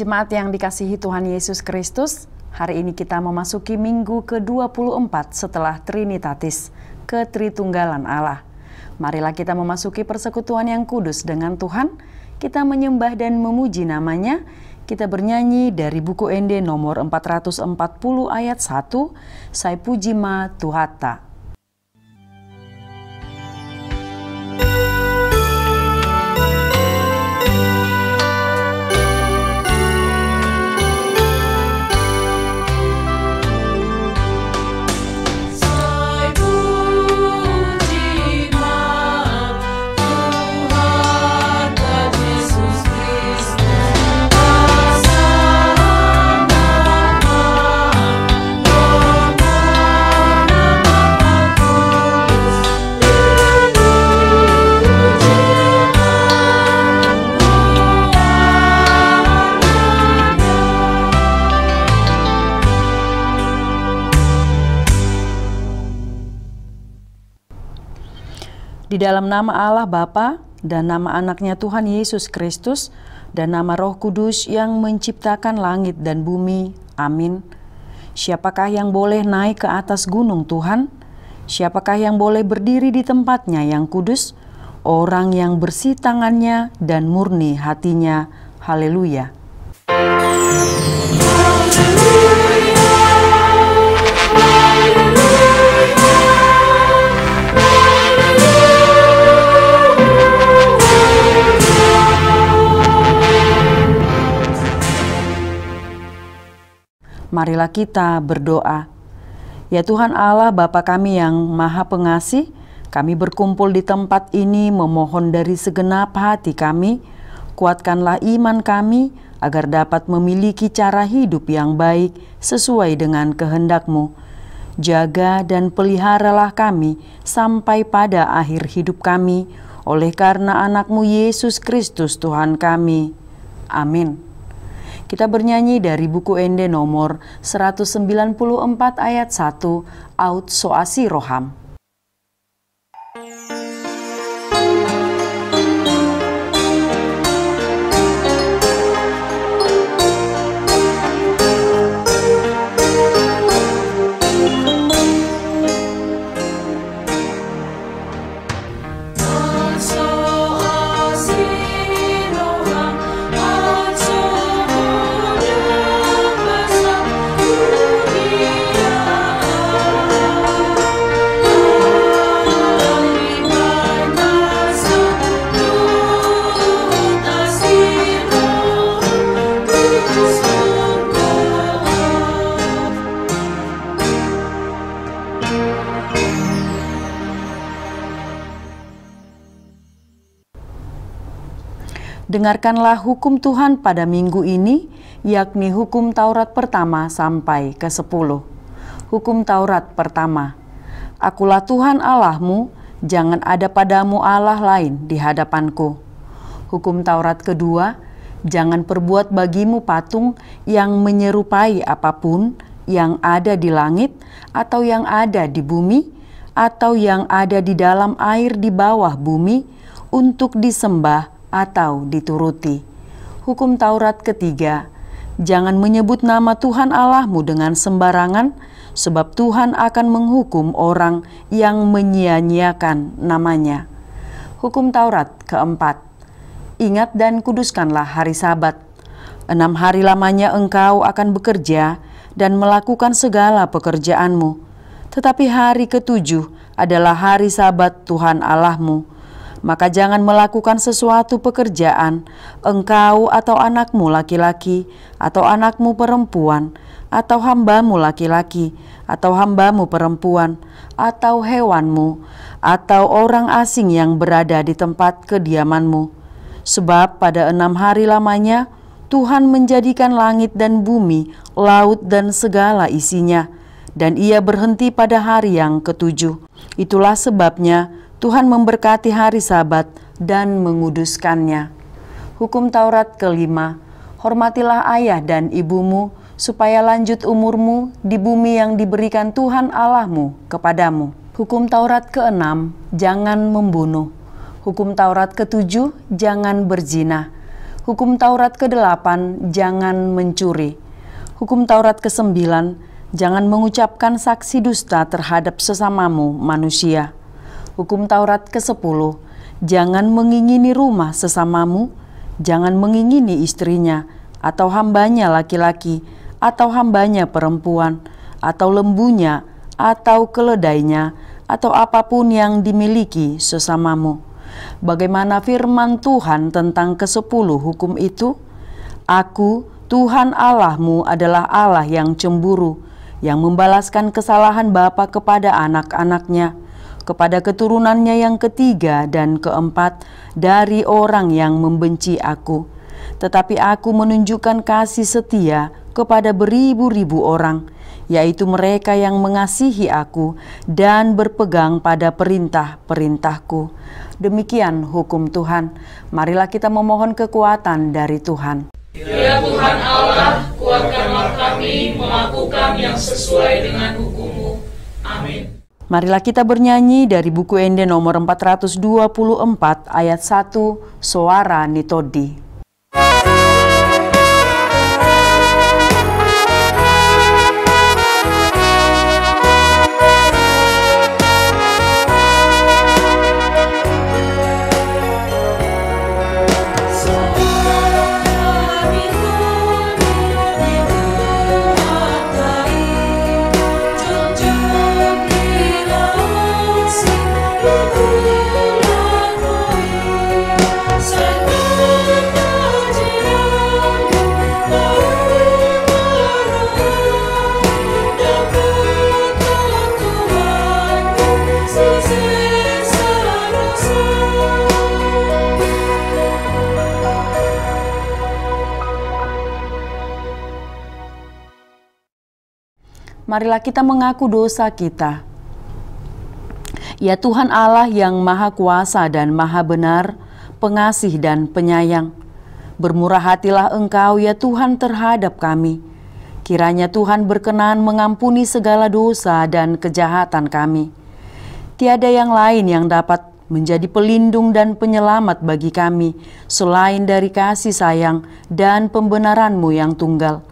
Jemaat yang dikasihi Tuhan Yesus Kristus, hari ini kita memasuki minggu ke-24 setelah Trinitatis, Ketritunggalan Allah. Marilah kita memasuki persekutuan yang kudus dengan Tuhan, kita menyembah dan memuji namanya, kita bernyanyi dari buku Ende nomor 440 ayat 1, Sai puji ma Tuhata. Di dalam nama Allah Bapa dan nama anaknya Tuhan Yesus Kristus dan nama Roh Kudus yang menciptakan langit dan bumi. Amin. Siapakah yang boleh naik ke atas gunung Tuhan? Siapakah yang boleh berdiri di tempatnya yang kudus? Orang yang bersih tangannya dan murni hatinya. Haleluya. Marilah kita berdoa. Ya Tuhan Allah Bapa kami yang Maha Pengasih, kami berkumpul di tempat ini memohon dari segenap hati kami, kuatkanlah iman kami agar dapat memiliki cara hidup yang baik sesuai dengan kehendak-Mu. Jaga dan peliharalah kami sampai pada akhir hidup kami, oleh karena anak-Mu Yesus Kristus Tuhan kami. Amin. Kita bernyanyi dari buku Ende nomor 194 ayat 1, Aut Soasi Roham. Dengarkanlah hukum Tuhan pada minggu ini, yakni hukum Taurat pertama sampai ke-10. Hukum Taurat pertama. Akulah Tuhan Allahmu, jangan ada padamu Allah lain di hadapanku. Hukum Taurat kedua. Jangan perbuat bagimu patung yang menyerupai apapun yang ada di langit, atau yang ada di bumi, atau yang ada di dalam air di bawah bumi, untuk disembah atau dituruti. Hukum Taurat ketiga. Jangan menyebut nama Tuhan Allahmu dengan sembarangan, sebab Tuhan akan menghukum orang yang menyia-nyiakan namanya. Hukum Taurat keempat. Ingat dan kuduskanlah hari Sabat. 6 hari lamanya engkau akan bekerja dan melakukan segala pekerjaanmu. Tetapi hari ke-7 adalah hari Sabat Tuhan Allahmu. Maka jangan melakukan sesuatu pekerjaan, engkau atau anakmu laki-laki, atau anakmu perempuan, atau hambamu laki-laki, atau hambamu perempuan, atau hewanmu, atau orang asing yang berada di tempat kediamanmu. Sebab pada 6 hari lamanya, Tuhan menjadikan langit dan bumi, laut dan segala isinya, dan Ia berhenti pada hari yang ke-7. Itulah sebabnya Tuhan memberkati hari Sabat dan menguduskannya. Hukum Taurat kelima. Hormatilah ayah dan ibumu, supaya lanjut umurmu di bumi yang diberikan Tuhan Allahmu kepadamu. Hukum Taurat keenam. Jangan membunuh. Hukum Taurat ketujuh. Jangan berzina. Hukum Taurat ke-8, jangan mencuri. Hukum Taurat ke-9, jangan mengucapkan saksi dusta terhadap sesamamu manusia. Hukum Taurat ke-10, jangan mengingini rumah sesamamu, jangan mengingini istrinya, atau hambanya laki-laki, atau hambanya perempuan, atau lembunya, atau keledainya, atau apapun yang dimiliki sesamamu. Bagaimana firman Tuhan tentang ke-10 hukum itu? Aku, Tuhan Allahmu adalah Allah yang cemburu, yang membalaskan kesalahan bapa kepada anak-anaknya, kepada keturunannya yang ketiga dan keempat dari orang yang membenci aku. Tetapi aku menunjukkan kasih setia kepada beribu-ribu orang, yaitu mereka yang mengasihi aku dan berpegang pada perintah-perintahku. Demikian hukum Tuhan. Marilah kita memohon kekuatan dari Tuhan. Ya Tuhan Allah, kuatkanlah kami melakukan yang sesuai dengan hukum-Mu. Amin. Marilah kita bernyanyi dari buku Ende nomor 424 ayat 1, Soara Nitodi. Marilah kita mengaku dosa kita. Ya Tuhan Allah yang Maha Kuasa dan Maha Benar, pengasih dan penyayang, bermurah hatilah Engkau ya Tuhan terhadap kami. Kiranya Tuhan berkenan mengampuni segala dosa dan kejahatan kami. Tiada yang lain yang dapat menjadi pelindung dan penyelamat bagi kami selain dari kasih sayang dan pembenaran-Mu yang tunggal.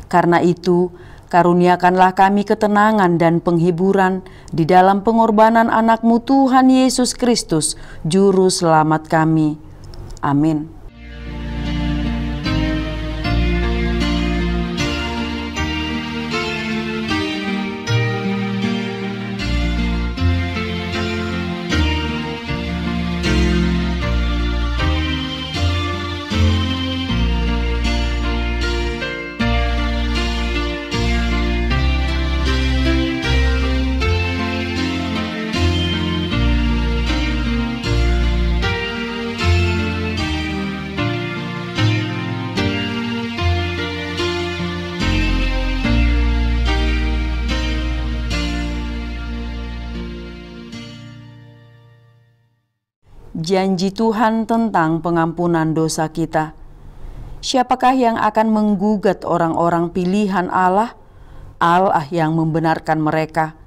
Karena itu, karuniakanlah kami ketenangan dan penghiburan di dalam pengorbanan anak-Mu Tuhan Yesus Kristus, Juru Selamat kami. Amin. Janji Tuhan tentang pengampunan dosa kita. Siapakah yang akan menggugat orang-orang pilihan Allah? Allah yang membenarkan mereka.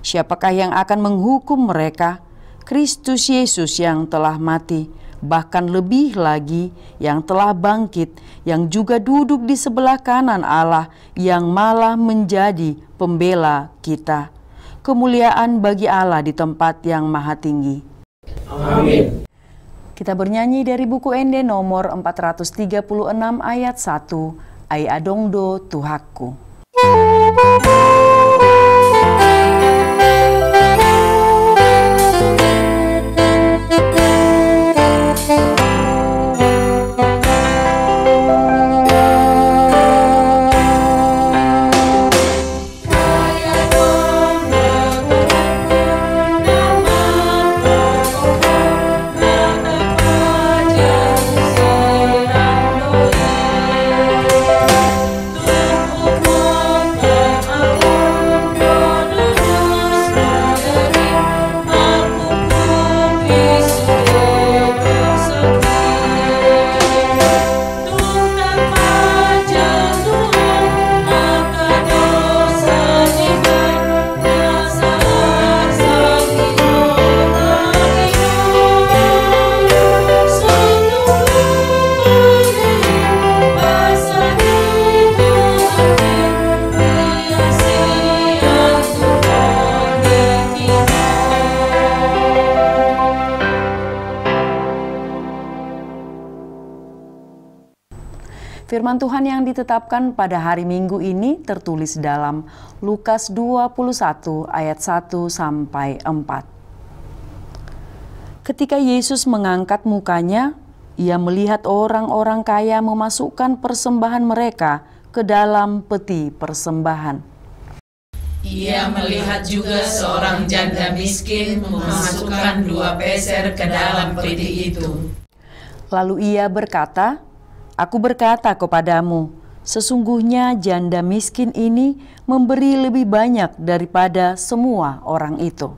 Siapakah yang akan menghukum mereka? Kristus Yesus yang telah mati, bahkan lebih lagi yang telah bangkit, yang juga duduk di sebelah kanan Allah, yang malah menjadi pembela kita. Kemuliaan bagi Allah di tempat yang maha tinggi. Amin. Kita bernyanyi dari buku Ende nomor 436 ayat 1, Ai Adongdo Tuhaku. Tuhan Firman Tuhan yang ditetapkan pada hari Minggu ini tertulis dalam Lukas 21 ayat 1 sampai 4. Ketika Yesus mengangkat mukanya, Ia melihat orang-orang kaya memasukkan persembahan mereka ke dalam peti persembahan. Ia melihat juga seorang janda miskin memasukkan 2 peser ke dalam peti itu. Lalu Ia berkata, "Aku berkata kepadamu, sesungguhnya janda miskin ini memberi lebih banyak daripada semua orang itu.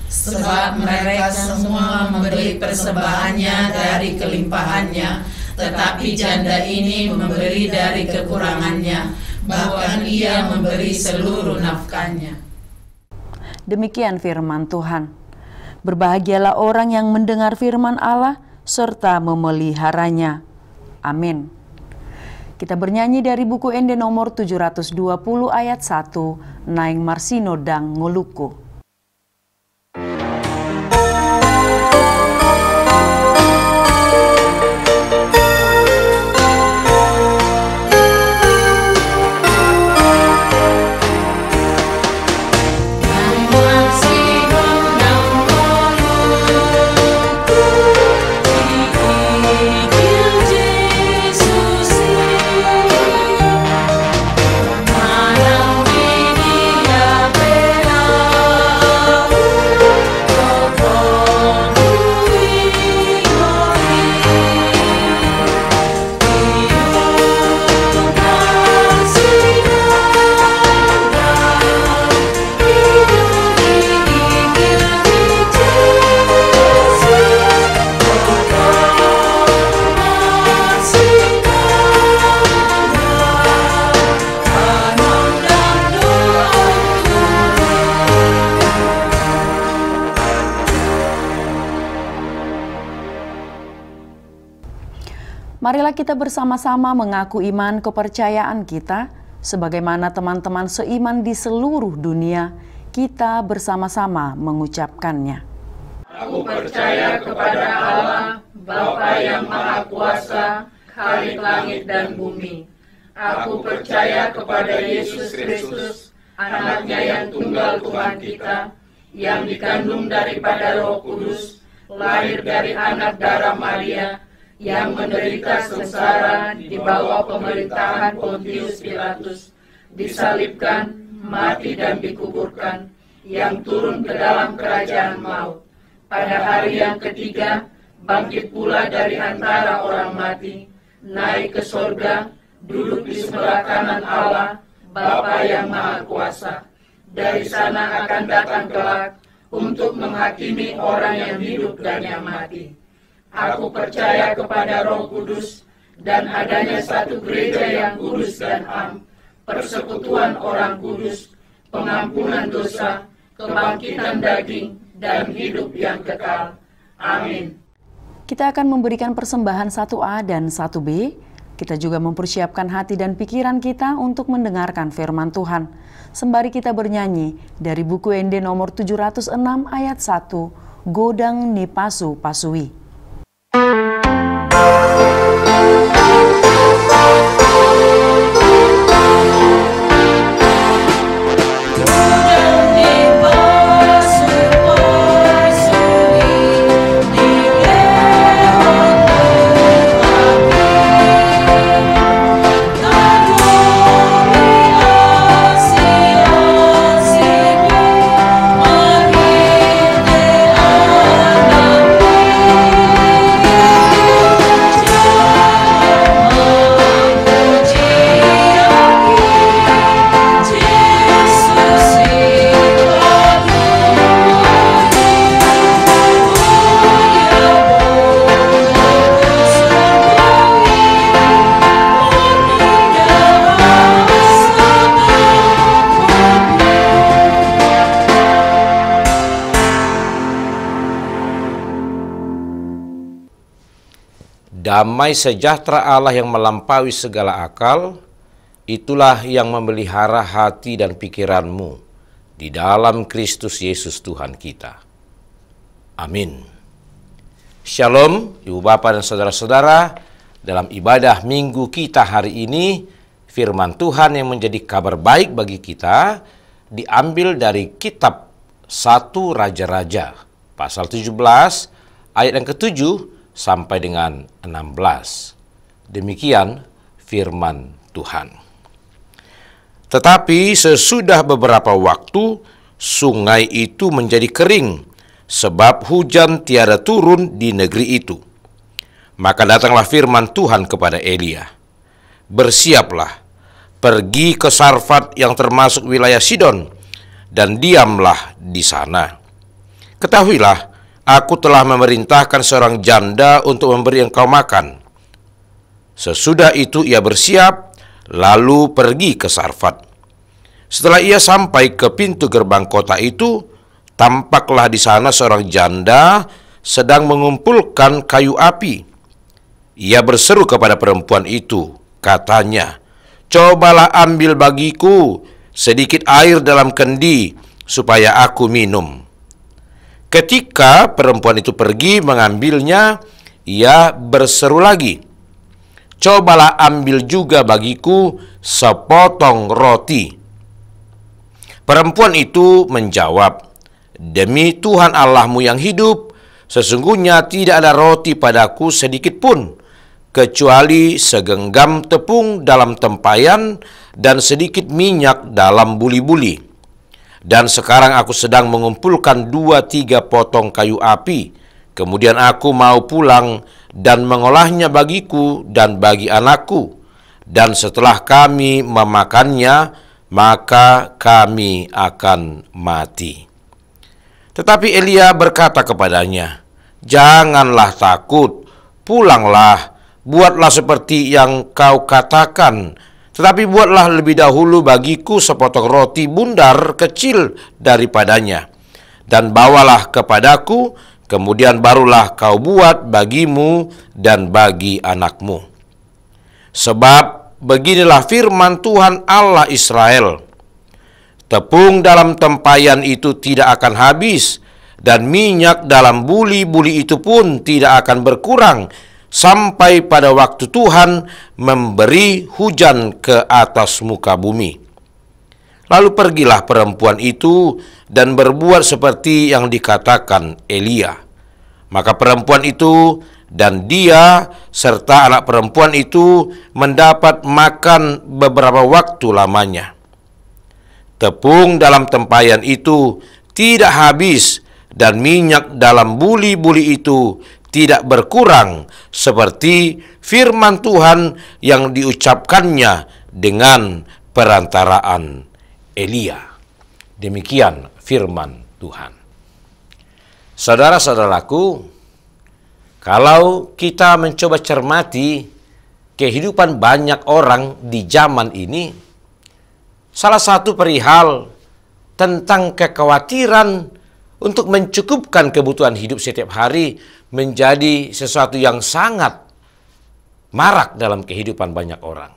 Sebab mereka semua memberi persembahannya dari kelimpahannya, tetapi janda ini memberi dari kekurangannya, bahkan ia memberi seluruh nafkahnya." Demikian firman Tuhan. Berbahagialah orang yang mendengar firman Allah serta memeliharanya. Amin. Kita bernyanyi dari buku Ende nomor 720 ayat 1, Naing Marsino Dang Ngoluku. Marilah kita bersama-sama mengaku iman kepercayaan kita, sebagaimana teman-teman seiman di seluruh dunia, kita bersama-sama mengucapkannya. Aku percaya kepada Allah, Bapa yang Maha Kuasa, Khalik langit dan bumi. Aku percaya kepada Yesus Kristus, anaknya yang tunggal Tuhan kita, yang dikandung daripada Roh Kudus, lahir dari anak darah Maria, yang menderita sengsara di bawah pemerintahan Pontius Pilatus, disalibkan, mati dan dikuburkan, yang turun ke dalam kerajaan maut. Pada hari yang ketiga, bangkit pula dari antara orang mati, naik ke sorga, duduk di sebelah kanan Allah, Bapa yang Maha Kuasa. Dari sana akan datang kelak untuk menghakimi orang yang hidup dan yang mati. Aku percaya kepada Roh Kudus dan adanya satu gereja yang kudus dan am, persekutuan orang kudus, pengampunan dosa, kebangkitan daging, dan hidup yang kekal. Amin. Kita akan memberikan persembahan 1A dan 1B. Kita juga mempersiapkan hati dan pikiran kita untuk mendengarkan firman Tuhan. Sembari kita bernyanyi dari buku Ende nomor 706 ayat 1, Godang ni Pasu Pasui. Damai sejahtera Allah yang melampaui segala akal, itulah yang memelihara hati dan pikiranmu di dalam Kristus Yesus Tuhan kita. Amin. Shalom, Ibu Bapak dan Saudara-saudara, dalam ibadah minggu kita hari ini, firman Tuhan yang menjadi kabar baik bagi kita diambil dari kitab 1 Raja-Raja, pasal 17, ayat yang ke-7 sampai dengan 16. Demikian firman Tuhan. Tetapi sesudah beberapa waktu, sungai itu menjadi kering, sebab hujan tiada turun di negeri itu. Maka datanglah firman Tuhan kepada Elia, "Bersiaplah, pergi ke Sarfat yang termasuk wilayah Sidon, dan diamlah di sana. Ketahuilah, aku telah memerintahkan seorang janda untuk memberi engkau makan." Sesudah itu ia bersiap, lalu pergi ke Sarfat. Setelah ia sampai ke pintu gerbang kota itu, tampaklah di sana seorang janda sedang mengumpulkan kayu api. Ia berseru kepada perempuan itu, katanya, "Cobalah ambil bagiku sedikit air dalam kendi, supaya aku minum." Ketika perempuan itu pergi mengambilnya, ia berseru lagi, "Cobalah ambil juga bagiku sepotong roti." Perempuan itu menjawab, "Demi Tuhan Allahmu yang hidup, sesungguhnya tidak ada roti padaku sedikit pun, kecuali segenggam tepung dalam tempayan dan sedikit minyak dalam buli-buli. Dan sekarang aku sedang mengumpulkan 2-3 potong kayu api. Kemudian aku mau pulang dan mengolahnya bagiku dan bagi anakku. Dan setelah kami memakannya, maka kami akan mati." Tetapi Elia berkata kepadanya, "Janganlah takut, pulanglah, buatlah seperti yang kau katakan, tetapi buatlah lebih dahulu bagiku sepotong roti bundar kecil daripadanya, dan bawalah kepadaku, kemudian barulah kau buat bagimu dan bagi anakmu. Sebab beginilah firman Tuhan Allah Israel, tepung dalam tempayan itu tidak akan habis, dan minyak dalam buli-buli itu pun tidak akan berkurang, sampai pada waktu Tuhan memberi hujan ke atas muka bumi." Lalu pergilah perempuan itu dan berbuat seperti yang dikatakan Elia. Maka perempuan itu dan dia serta anak perempuan itu mendapat makan beberapa waktu lamanya. Tepung dalam tempayan itu tidak habis, dan minyak dalam buli-buli itu tidak berkurang, seperti firman Tuhan yang diucapkannya dengan perantaraan Elia. Demikian firman Tuhan. Saudara-saudaraku, kalau kita mencoba cermati kehidupan banyak orang di zaman ini, salah satu perihal tentang kekhawatiran untuk mencukupkan kebutuhan hidup setiap hari menjadi sesuatu yang sangat marak dalam kehidupan banyak orang.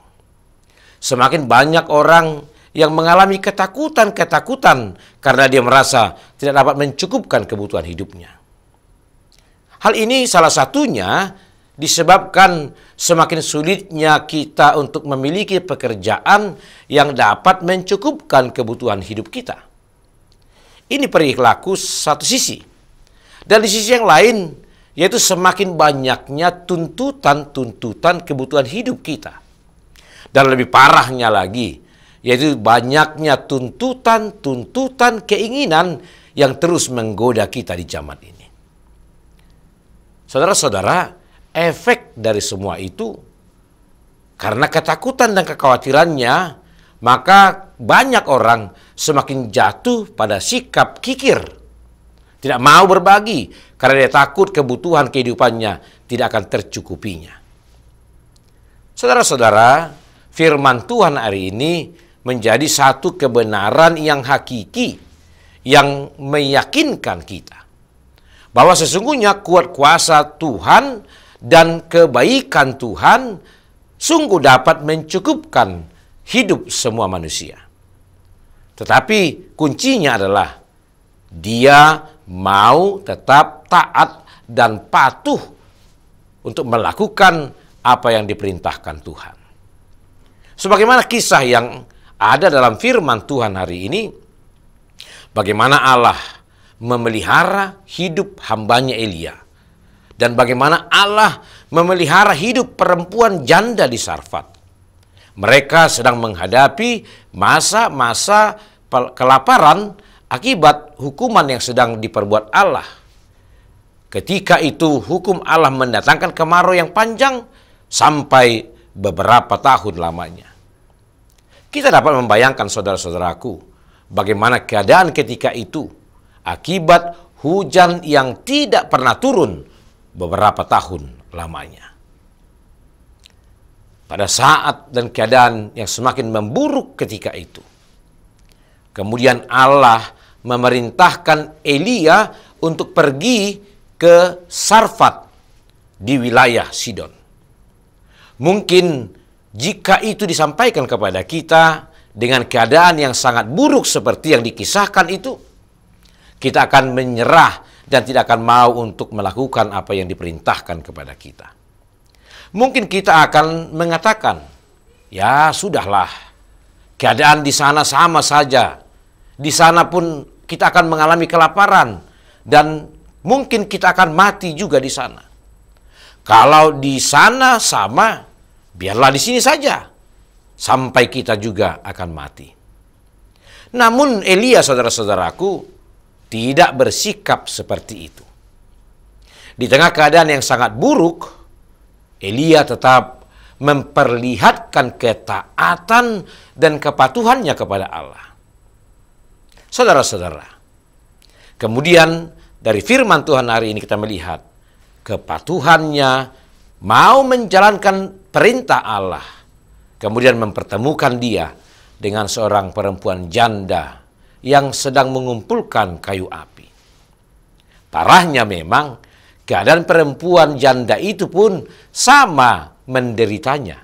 Semakin banyak orang yang mengalami ketakutan-ketakutan karena dia merasa tidak dapat mencukupkan kebutuhan hidupnya. Hal ini salah satunya disebabkan semakin sulitnya kita untuk memiliki pekerjaan yang dapat mencukupkan kebutuhan hidup kita. Ini perilaku satu sisi. Dan di sisi yang lain, yaitu semakin banyaknya tuntutan-tuntutan kebutuhan hidup kita. Dan lebih parahnya lagi, yaitu banyaknya tuntutan-tuntutan keinginan yang terus menggoda kita di zaman ini. Saudara-saudara, efek dari semua itu, karena ketakutan dan kekhawatirannya, maka banyak orang semakin jatuh pada sikap kikir. Tidak mau berbagi karena dia takut kebutuhan kehidupannya tidak akan tercukupinya. Saudara-saudara, firman Tuhan hari ini menjadi satu kebenaran yang hakiki, yang meyakinkan kita bahwa sesungguhnya kuat kuasa Tuhan dan kebaikan Tuhan sungguh dapat mencukupkan hidup semua manusia. Tetapi kuncinya adalah dia mau tetap taat dan patuh untuk melakukan apa yang diperintahkan Tuhan. Sebagaimana kisah yang ada dalam firman Tuhan hari ini, bagaimana Allah memelihara hidup hambanya Elia, dan bagaimana Allah memelihara hidup perempuan janda di Sarfat. Mereka sedang menghadapi masa-masa kelaparan akibat hukuman yang sedang diperbuat Allah. Ketika itu hukum Allah mendatangkan kemarau yang panjang sampai beberapa tahun lamanya. Kita dapat membayangkan, saudara-saudaraku, bagaimana keadaan ketika itu akibat hujan yang tidak pernah turun beberapa tahun lamanya. Pada saat dan keadaan yang semakin memburuk ketika itu, kemudian Allah memerintahkan Elia untuk pergi ke Sarfat di wilayah Sidon. Mungkin jika itu disampaikan kepada kita dengan keadaan yang sangat buruk seperti yang dikisahkan itu, kita akan menyerah dan tidak akan mau untuk melakukan apa yang diperintahkan kepada kita. Mungkin kita akan mengatakan, ya sudahlah, keadaan di sana sama saja. Di sana pun kita akan mengalami kelaparan dan mungkin kita akan mati juga di sana. Kalau di sana sama, biarlah di sini saja sampai kita juga akan mati. Namun Elia, saudara-saudaraku, tidak bersikap seperti itu. Di tengah keadaan yang sangat buruk, Elia tetap memperlihatkan ketaatan dan kepatuhannya kepada Allah. Saudara-saudara, kemudian dari firman Tuhan hari ini kita melihat kepatuhannya mau menjalankan perintah Allah, kemudian mempertemukan dia dengan seorang perempuan janda yang sedang mengumpulkan kayu api. Parahnya memang, keadaan perempuan janda itu pun sama menderitanya.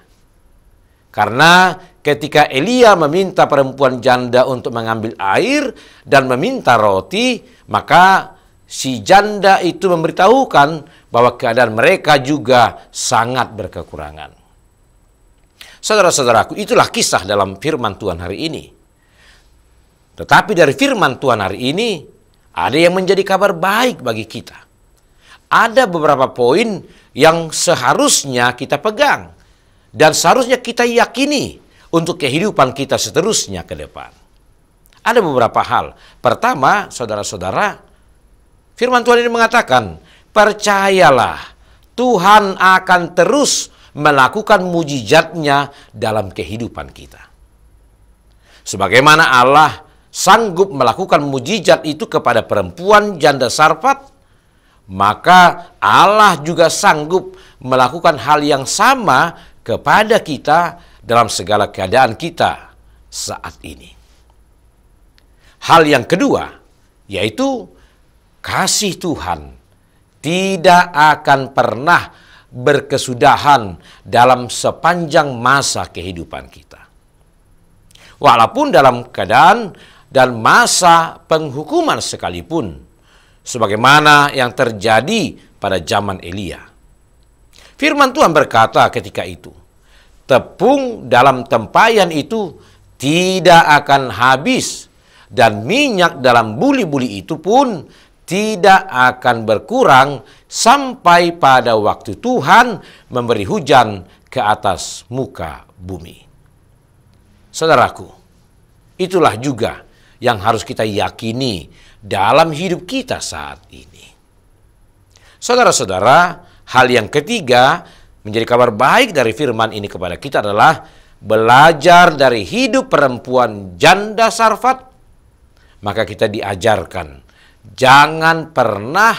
Karena ketika Elia meminta perempuan janda untuk mengambil air dan meminta roti, maka si janda itu memberitahukan bahwa keadaan mereka juga sangat berkekurangan. Saudara-saudaraku, itulah kisah dalam firman Tuhan hari ini. Tetapi dari firman Tuhan hari ini, ada yang menjadi kabar baik bagi kita. Ada beberapa poin yang seharusnya kita pegang dan seharusnya kita yakini untuk kehidupan kita seterusnya ke depan. Ada beberapa hal. Pertama, saudara-saudara, firman Tuhan ini mengatakan, percayalah, Tuhan akan terus melakukan mujizatnya dalam kehidupan kita. Sebagaimana Allah sanggup melakukan mujizat itu kepada perempuan janda Sarfat, maka Allah juga sanggup melakukan hal yang sama kepada kita dalam segala keadaan kita saat ini. Hal yang kedua, yaitu kasih Tuhan tidak akan pernah berkesudahan dalam sepanjang masa kehidupan kita. Walaupun dalam keadaan dan masa penghukuman sekalipun, sebagaimana yang terjadi pada zaman Elia. Firman Tuhan berkata ketika itu, tepung dalam tempayan itu tidak akan habis, dan minyak dalam buli-buli itu pun tidak akan berkurang sampai pada waktu Tuhan memberi hujan ke atas muka bumi. Saudaraku, itulah juga yang harus kita yakini dalam hidup kita saat ini. Saudara-saudara, hal yang ketiga menjadi kabar baik dari firman ini kepada kita adalah belajar dari hidup perempuan janda Sarfat. Maka kita diajarkan, jangan pernah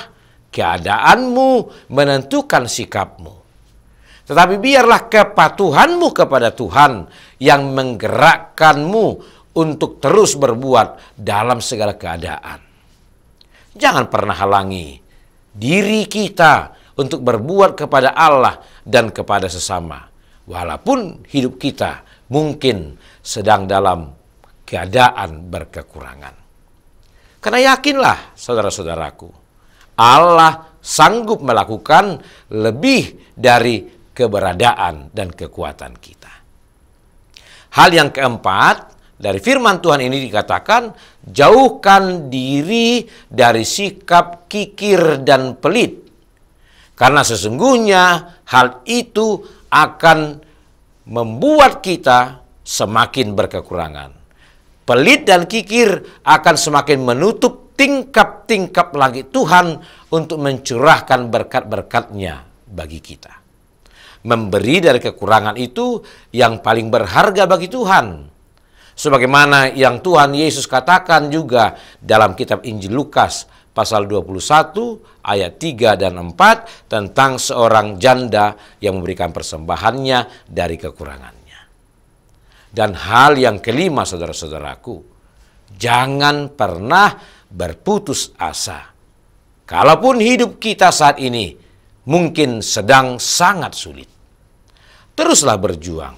keadaanmu menentukan sikapmu. Tetapi biarlah kepatuhanmu kepada Tuhan yang menggerakkanmu untuk terus berbuat dalam segala keadaan. Jangan pernah halangi diri kita untuk berbuat kepada Allah dan kepada sesama. Walaupun hidup kita mungkin sedang dalam keadaan berkekurangan. Karena yakinlah, saudara-saudaraku, Allah sanggup melakukan lebih dari keberadaan dan kekuatan kita. Hal yang keempat, dari firman Tuhan ini dikatakan, jauhkan diri dari sikap kikir dan pelit. Karena sesungguhnya hal itu akan membuat kita semakin berkekurangan. Pelit dan kikir akan semakin menutup tingkap-tingkap langit Tuhan untuk mencurahkan berkat-berkat-Nya bagi kita. Memberi dari kekurangan itu yang paling berharga bagi Tuhan. Sebagaimana yang Tuhan Yesus katakan juga dalam kitab Injil Lukas pasal 21 ayat 3 dan 4 tentang seorang janda yang memberikan persembahannya dari kekurangannya. Dan hal yang kelima, saudara-saudaraku, jangan pernah berputus asa. Kalaupun hidup kita saat ini mungkin sedang sangat sulit, teruslah berjuang.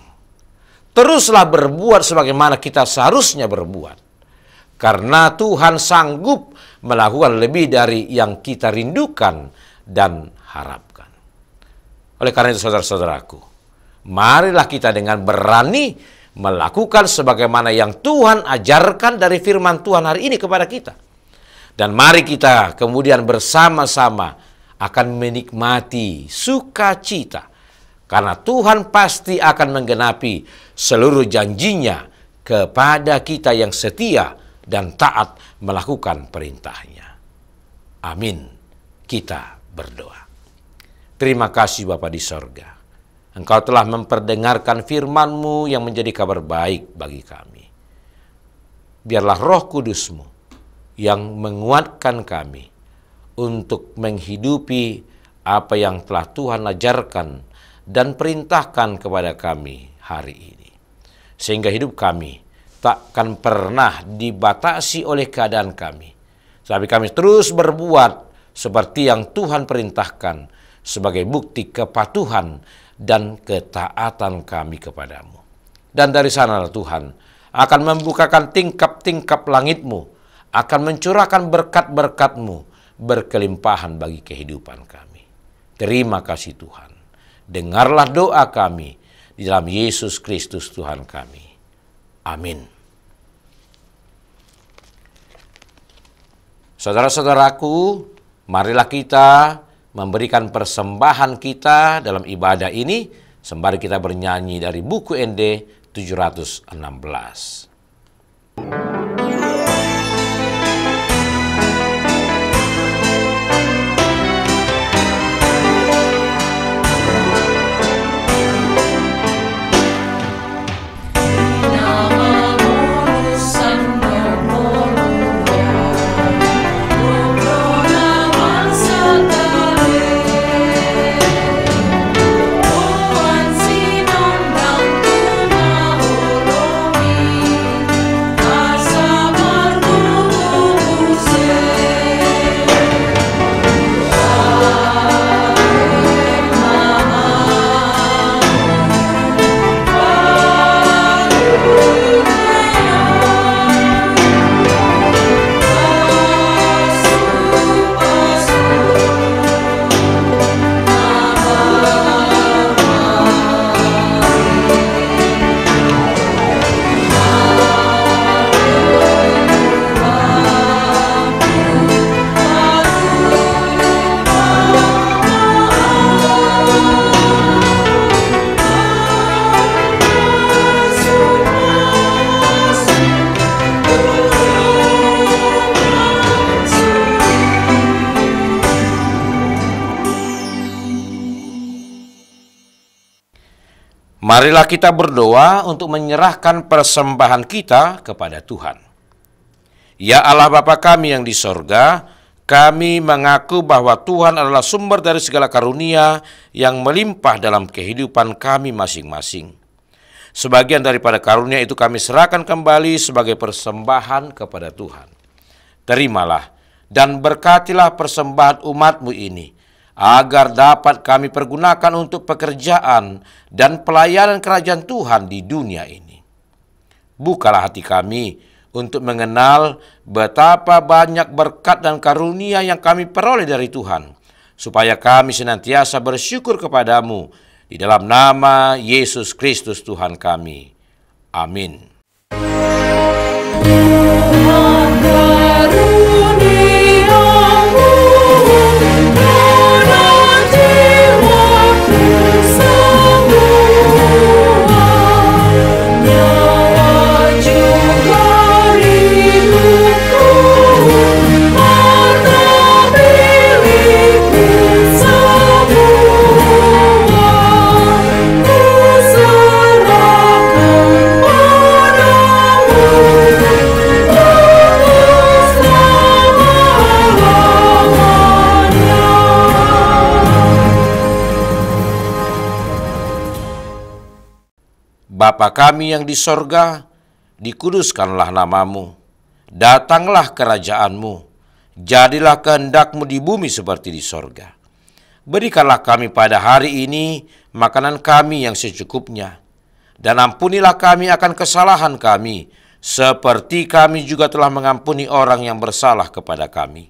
Teruslah berbuat sebagaimana kita seharusnya berbuat. Karena Tuhan sanggup melakukan lebih dari yang kita rindukan dan harapkan. Oleh karena itu, saudara-saudaraku, marilah kita dengan berani melakukan sebagaimana yang Tuhan ajarkan dari firman Tuhan hari ini kepada kita. Dan mari kita kemudian bersama-sama akan menikmati sukacita. Karena Tuhan pasti akan menggenapi seluruh janjinya kepada kita yang setia dan taat melakukan perintahnya. Amin. Kita berdoa. Terima kasih Bapa di sorga. Engkau telah memperdengarkan firman-Mu yang menjadi kabar baik bagi kami. Biarlah Roh Kudus-Mu yang menguatkan kami untuk menghidupi apa yang telah Tuhan ajarkan dan perintahkan kepada kami hari ini. Sehingga hidup kami takkan pernah dibatasi oleh keadaan kami. Tapi kami terus berbuat seperti yang Tuhan perintahkan sebagai bukti kepatuhan dan ketaatan kami kepadamu. Dan dari sanalah Tuhan akan membukakan tingkap-tingkap langit-Mu, akan mencurahkan berkat-berkat-Mu berkelimpahan bagi kehidupan kami. Terima kasih Tuhan. Dengarlah doa kami di dalam Yesus Kristus Tuhan kami. Amin. Saudara-saudaraku, marilah kita memberikan persembahan kita dalam ibadah ini sembari kita bernyanyi dari buku ND 716. Marilah kita berdoa untuk menyerahkan persembahan kita kepada Tuhan. Ya Allah Bapa kami yang di sorga, kami mengaku bahwa Tuhan adalah sumber dari segala karunia yang melimpah dalam kehidupan kami masing-masing. Sebagian daripada karunia itu kami serahkan kembali sebagai persembahan kepada Tuhan. Terimalah dan berkatilah persembahan umat-Mu ini, agar dapat kami pergunakan untuk pekerjaan dan pelayanan kerajaan Tuhan di dunia ini. Bukalah hati kami untuk mengenal betapa banyak berkat dan karunia yang kami peroleh dari Tuhan, supaya kami senantiasa bersyukur kepadamu Di dalam nama Yesus Kristus Tuhan kami. Amin. Bapa kami yang di sorga, dikuduskanlah namamu. Datanglah kerajaanmu. Jadilah kehendak-Mu di bumi seperti di sorga. Berikanlah kami pada hari ini makanan kami yang secukupnya. Dan ampunilah kami akan kesalahan kami, seperti kami juga telah mengampuni orang yang bersalah kepada kami.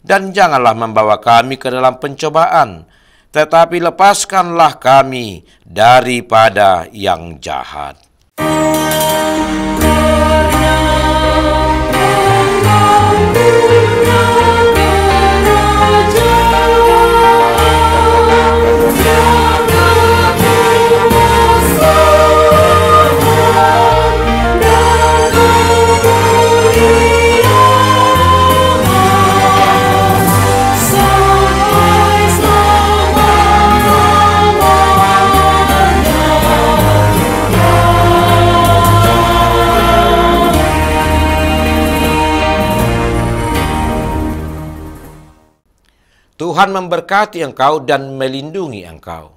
Dan janganlah membawa kami ke dalam pencobaan, tetapi lepaskanlah kami daripada yang jahat. Tuhan memberkati engkau dan melindungi engkau.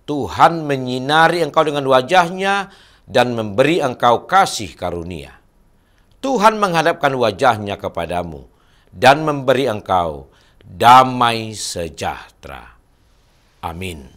Tuhan menyinari engkau dengan wajah-Nya dan memberi engkau kasih karunia. Tuhan menghadapkan wajah-Nya kepadamu dan memberi engkau damai sejahtera. Amin.